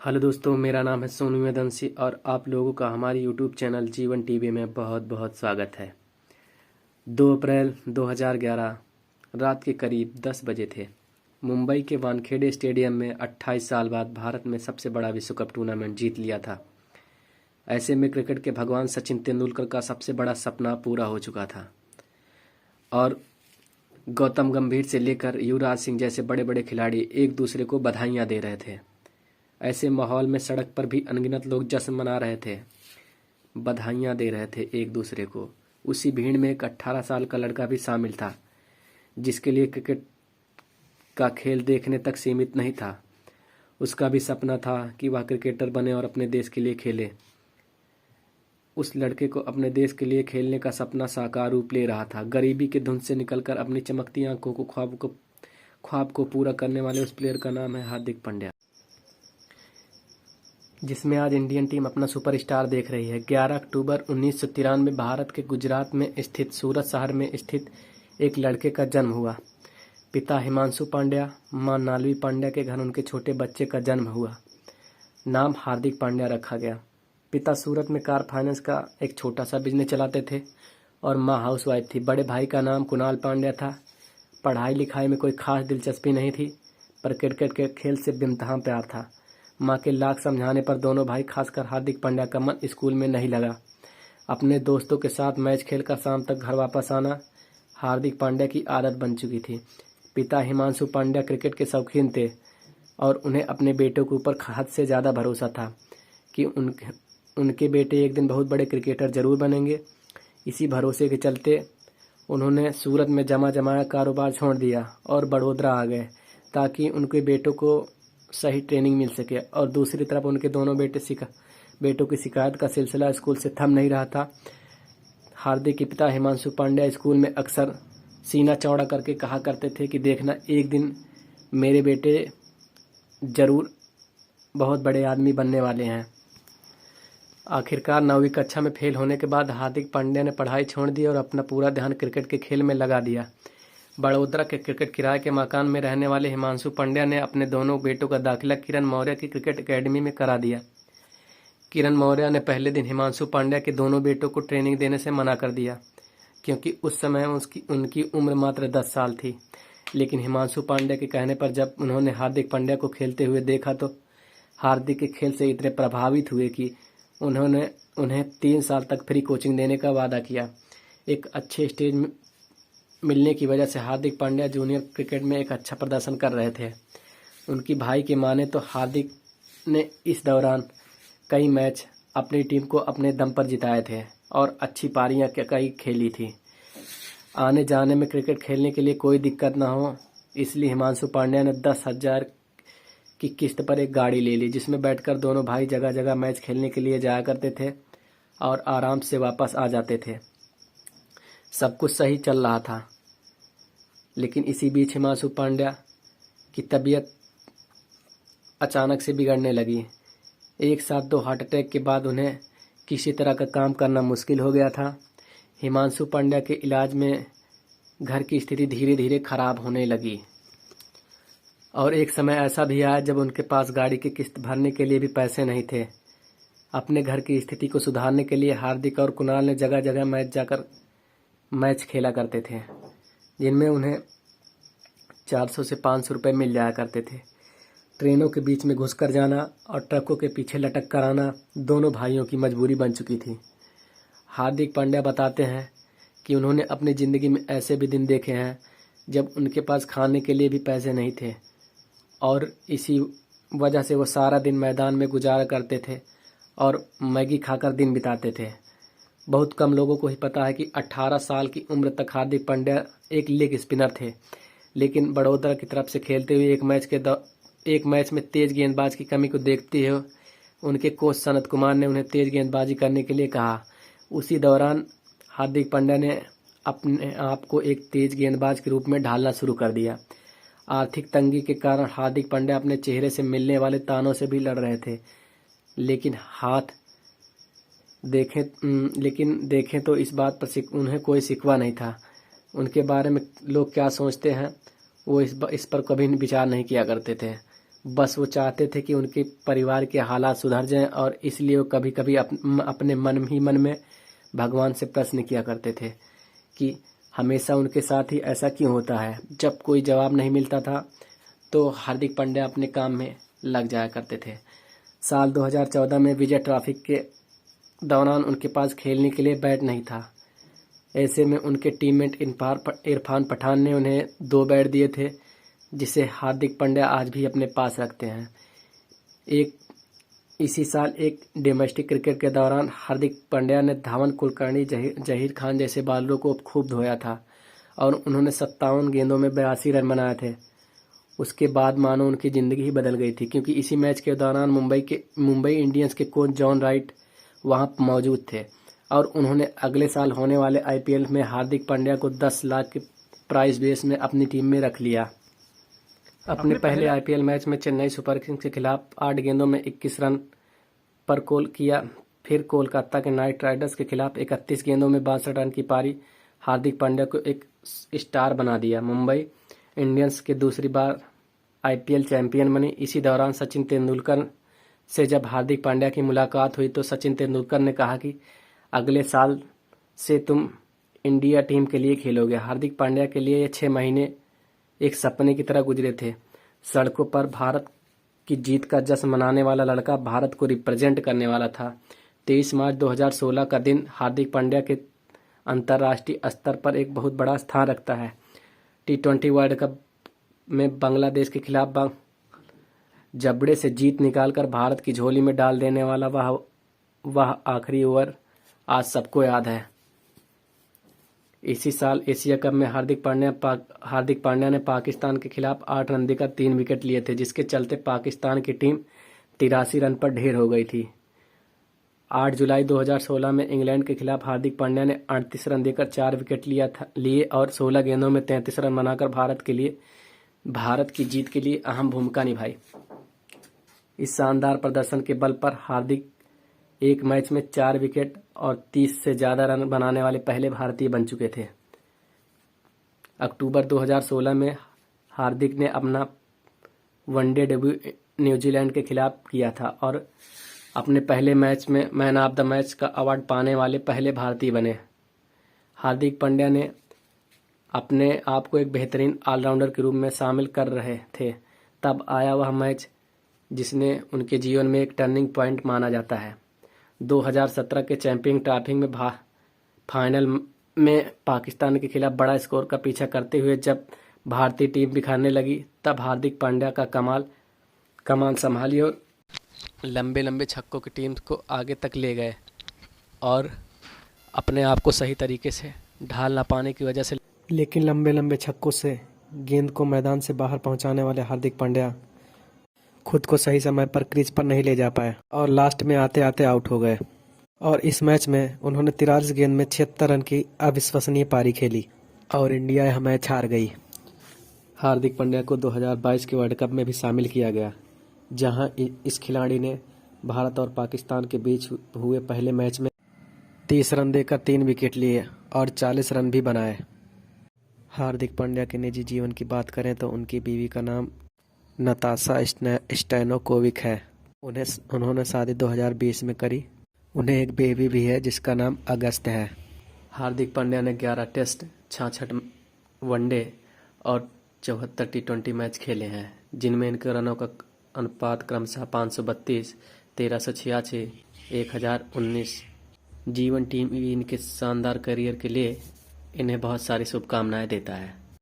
Hello दोस्तों, मेरा नाम है सोनू वेदंशी और आप लोगों का हमारे यूट्यूब चैनल जीवन टीवी में बहुत बहुत स्वागत है। 2 अप्रैल 2011 रात के करीब 10 बजे थे। मुंबई के वानखेड़े स्टेडियम में 28 साल बाद भारत में सबसे बड़ा विश्व कप टूर्नामेंट जीत लिया था। ऐसे में क्रिकेट के भगवान सचिन तेंदुलकर का सबसे बड़ा सपना पूरा हो चुका था और गौतम गंभीर से लेकर युवराज सिंह जैसे बड़े बड़े खिलाड़ी एक दूसरे को बधाइयाँ दे रहे थे। ऐसे माहौल में सड़क पर भी अनगिनत लोग जश्न मना रहे थे, बधाइयाँ दे रहे थे एक दूसरे को। उसी भीड़ में एक 18 साल का लड़का भी शामिल था, जिसके लिए क्रिकेट का खेल देखने तक सीमित नहीं था। उसका भी सपना था कि वह क्रिकेटर बने और अपने देश के लिए खेले। उस लड़के को अपने देश के लिए खेलने का सपना साकार रूप ले रहा था। गरीबी के धुंध से निकलकर अपनी चमकती आंखों को ख्वाब को पूरा करने वाले उस प्लेयर का नाम है हार्दिक पांड्या, जिसमें आज इंडियन टीम अपना सुपरस्टार देख रही है। 11 अक्टूबर 1993 भारत के गुजरात में स्थित सूरत शहर में स्थित एक लड़के का जन्म हुआ। पिता हिमांशु पांड्या, मां नालवी पांड्या के घर उनके छोटे बच्चे का जन्म हुआ। नाम हार्दिक पांड्या रखा गया। पिता सूरत में कार फाइनेंस का एक छोटा सा बिजनेस चलाते थे और मां हाउसवाइफ थी। बड़े भाई का नाम कुणाल पांड्या था। पढ़ाई लिखाई में कोई खास दिलचस्पी नहीं थी, पर क्रिकेट के खेल से बेइंतहा प्यार था। माँ के लाख समझाने पर दोनों भाई, खासकर हार्दिक पांड्या का मन स्कूल में नहीं लगा। अपने दोस्तों के साथ मैच खेलकर शाम तक घर वापस आना हार्दिक पांड्या की आदत बन चुकी थी। पिता हिमांशु पांड्या क्रिकेट के शौकीन थे और उन्हें अपने बेटों के ऊपर हद से ज़्यादा भरोसा था कि उनके बेटे एक दिन बहुत बड़े क्रिकेटर जरूर बनेंगे। इसी भरोसे के चलते उन्होंने सूरत में जमाया कारोबार छोड़ दिया और बड़ोदरा आ गए, ताकि उनके बेटों को सही ट्रेनिंग मिल सके। और दूसरी तरफ उनके दोनों बेटों की शिकायत का सिलसिला स्कूल से थम नहीं रहा था। हार्दिक के पिता हिमांशु पांड्या स्कूल में अक्सर सीना चौड़ा करके कहा करते थे कि देखना, एक दिन मेरे बेटे जरूर बहुत बड़े आदमी बनने वाले हैं। आखिरकार 9वीं कक्षा में फेल होने के बाद हार्दिक पांड्या ने पढ़ाई छोड़ दी और अपना पूरा ध्यान क्रिकेट के खेल में लगा दिया। बड़ोदरा के क्रिकेट किराए के मकान में रहने वाले हिमांशु पांड्या ने अपने दोनों बेटों का दाखिला किरण मौर्य की क्रिकेट एकेडमी में करा दिया। किरण मौर्य ने पहले दिन हिमांशु पांड्या के दोनों बेटों को ट्रेनिंग देने से मना कर दिया, क्योंकि उस समय उनकी उम्र मात्र 10 साल थी। लेकिन हिमांशु पांड्या के कहने पर जब उन्होंने हार्दिक पांड्या को खेलते हुए देखा तो हार्दिक के खेल से इतने प्रभावित हुए कि उन्होंने उन्हें 3 साल तक फ्री कोचिंग देने का वादा किया। एक अच्छे स्टेज मिलने की वजह से हार्दिक पांड्या जूनियर क्रिकेट में एक अच्छा प्रदर्शन कर रहे थे। उनकी भाई के माने तो हार्दिक ने इस दौरान कई मैच अपनी टीम को अपने दम पर जिताए थे और अच्छी पारियां कई खेली थी। आने जाने में क्रिकेट खेलने के लिए कोई दिक्कत ना हो, इसलिए हिमांशु पांड्या ने 10,000 की किस्त पर एक गाड़ी ले ली, जिसमें बैठकर दोनों भाई जगह जगह मैच खेलने के लिए जाया करते थे और आराम से वापस आ जाते थे। सब कुछ सही चल रहा था, लेकिन इसी बीच हिमांशु पांड्या की तबीयत अचानक से बिगड़ने लगी। एक साथ 2 हार्ट अटैक के बाद उन्हें किसी तरह का काम करना मुश्किल हो गया था। हिमांशु पांड्या के इलाज में घर की स्थिति धीरे धीरे खराब होने लगी और एक समय ऐसा भी आया जब उनके पास गाड़ी की किस्त भरने के लिए भी पैसे नहीं थे। अपने घर की स्थिति को सुधारने के लिए हार्दिक और कुणाल ने जगह जगह मैच खेला करते थे, जिनमें उन्हें 400 से 500 रुपये मिल जाया करते थे। ट्रेनों के बीच में घुसकर जाना और ट्रकों के पीछे लटक कर आना दोनों भाइयों की मजबूरी बन चुकी थी। हार्दिक पांड्या बताते हैं कि उन्होंने अपनी ज़िंदगी में ऐसे भी दिन देखे हैं जब उनके पास खाने के लिए भी पैसे नहीं थे और इसी वजह से वो सारा दिन मैदान में गुजारा करते थे और मैगी खाकर दिन बिताते थे। बहुत कम लोगों को ही पता है कि 18 साल की उम्र तक हार्दिक पांड्या एक लेग स्पिनर थे, लेकिन बड़ोदरा की तरफ से खेलते हुए एक मैच में तेज गेंदबाज की कमी को देखते हुए उनके कोच सनत कुमार ने उन्हें तेज गेंदबाजी करने के लिए कहा। उसी दौरान हार्दिक पांड्या ने अपने आप को एक तेज गेंदबाज के रूप में ढालना शुरू कर दिया। आर्थिक तंगी के कारण हार्दिक पांड्या अपने चेहरे से मिलने वाले तानों से भी लड़ रहे थे, लेकिन देखें तो इस बात पर उन्हें कोई शिकवा नहीं था। उनके बारे में लोग क्या सोचते हैं वो इस पर कभी विचार नहीं किया करते थे। बस वो चाहते थे कि उनके परिवार के हालात सुधर जाएं और इसलिए वो कभी कभी अपने मन ही मन में भगवान से प्रश्न किया करते थे कि हमेशा उनके साथ ही ऐसा क्यों होता है। जब कोई जवाब नहीं मिलता था तो हार्दिक पांड्या अपने काम में लग जाया करते थे। साल 2014 में विजय ट्रॉफी के दौरान उनके पास खेलने के लिए बैट नहीं था। ऐसे में उनके टीममेट इरफान पठान ने उन्हें 2 बैट दिए थे, जिसे हार्दिक पांड्या आज भी अपने पास रखते हैं। इसी साल एक डोमेस्टिक क्रिकेट के दौरान हार्दिक पांड्या ने धवन, कुलकर्णी, जहीर खान जैसे बॉलरों को खूब धोया था और उन्होंने 57 गेंदों में 82 रन बनाए थे। उसके बाद मानो उनकी ज़िंदगी ही बदल गई थी, क्योंकि इसी मैच के दौरान मुंबई इंडियंस के कोच जॉन राइट वहां मौजूद थे और उन्होंने अगले साल होने वाले आईपीएल में हार्दिक पांड्या को 10 लाख के प्राइस बेस में अपनी टीम में रख लिया। अपने पहले आईपीएल मैच में चेन्नई सुपर किंग्स के खिलाफ 8 गेंदों में 21 रन पर कॉल किया। फिर कोलकाता के नाइट राइडर्स के खिलाफ 31 गेंदों में 62 रन की पारी हार्दिक पांड्या को एक स्टार बना दिया। मुंबई इंडियंस के दूसरी बार आईपीएल चैंपियन बनी। इसी दौरान सचिन तेंदुलकर से जब हार्दिक पांड्या की मुलाकात हुई तो सचिन तेंदुलकर ने कहा कि अगले साल से तुम इंडिया टीम के लिए खेलोगे। हार्दिक पांड्या के लिए ये 6 महीने एक सपने की तरह गुजरे थे। सड़कों पर भारत की जीत का जश्न मनाने वाला लड़का भारत को रिप्रेजेंट करने वाला था। 23 मार्च 2016 का दिन हार्दिक पांड्या के अंतर्राष्ट्रीय स्तर पर एक बहुत बड़ा स्थान रखता है। T20 वर्ल्ड कप में बांग्लादेश के खिलाफ जबड़े से जीत निकालकर भारत की झोली में डाल देने वाला वह आखिरी ओवर आज सबको याद है। इसी साल एशिया कप में हार्दिक पांड्या ने पाकिस्तान के खिलाफ 8 रन देकर 3 विकेट लिए थे, जिसके चलते पाकिस्तान की टीम 83 रन पर ढेर हो गई थी। 8 जुलाई 2016 में इंग्लैंड के खिलाफ हार्दिक पांड्या ने 38 रन देकर 4 विकेट लिए और 16 गेंदों में 33 रन बनाकर भारत की जीत के लिए अहम भूमिका निभाई। इस शानदार प्रदर्शन के बल पर हार्दिक एक मैच में 4 विकेट और 30 से ज़्यादा रन बनाने वाले पहले भारतीय बन चुके थे। अक्टूबर 2016 में हार्दिक ने अपना वनडे डेब्यू न्यूजीलैंड के खिलाफ किया था और अपने पहले मैच में मैन ऑफ द मैच का अवार्ड पाने वाले पहले भारतीय बने। हार्दिक पांड्या ने अपने आप को एक बेहतरीन ऑलराउंडर के रूप में शामिल कर रहे थे। तब आया वह मैच जिसने उनके जीवन में एक टर्निंग पॉइंट माना जाता है। 2017 के चैंपियन ट्रॉफी में फाइनल में पाकिस्तान के खिलाफ बड़ा स्कोर का पीछा करते हुए जब भारतीय टीम बिखरने लगी, तब हार्दिक पांड्या का कमान संभाली और लंबे लंबे छक्कों की टीम को आगे तक ले गए और अपने आप को सही तरीके से ढाल ना पाने की वजह से, लेकिन लंबे लंबे छक्कों से गेंद को मैदान से बाहर पहुंचाने वाले हार्दिक पांड्या खुद को सही समय पर क्रीज पर नहीं ले जा पाए और लास्ट में आते आते आउट हो गए। और इस मैच में उन्होंने 43 गेंद में 76 रन की अविश्वसनीय पारी खेली और इंडिया यह मैच हार गई। हार्दिक पांड्या को 2022 के वर्ल्ड कप में भी शामिल किया गया, जहां इस खिलाड़ी ने भारत और पाकिस्तान के बीच हुए पहले मैच में 30 रन देकर 3 विकेट लिए और 40 रन भी बनाए। हार्दिक पांड्या के निजी जीवन की बात करें तो उनकी बीवी का नाम नताशा स्टैनोकोविक है। उन्होंने शादी 2020 में करी। उन्हें एक बेबी भी है जिसका नाम अगस्त है। हार्दिक पांड्या ने 11 टेस्ट, 66 वनडे और 74 T20 मैच खेले हैं, जिनमें इनके रनों का अनुपात क्रमशः 532, 1386, 1019। जीवन टीम इनके शानदार करियर के लिए इन्हें बहुत सारी शुभकामनाएं देता है।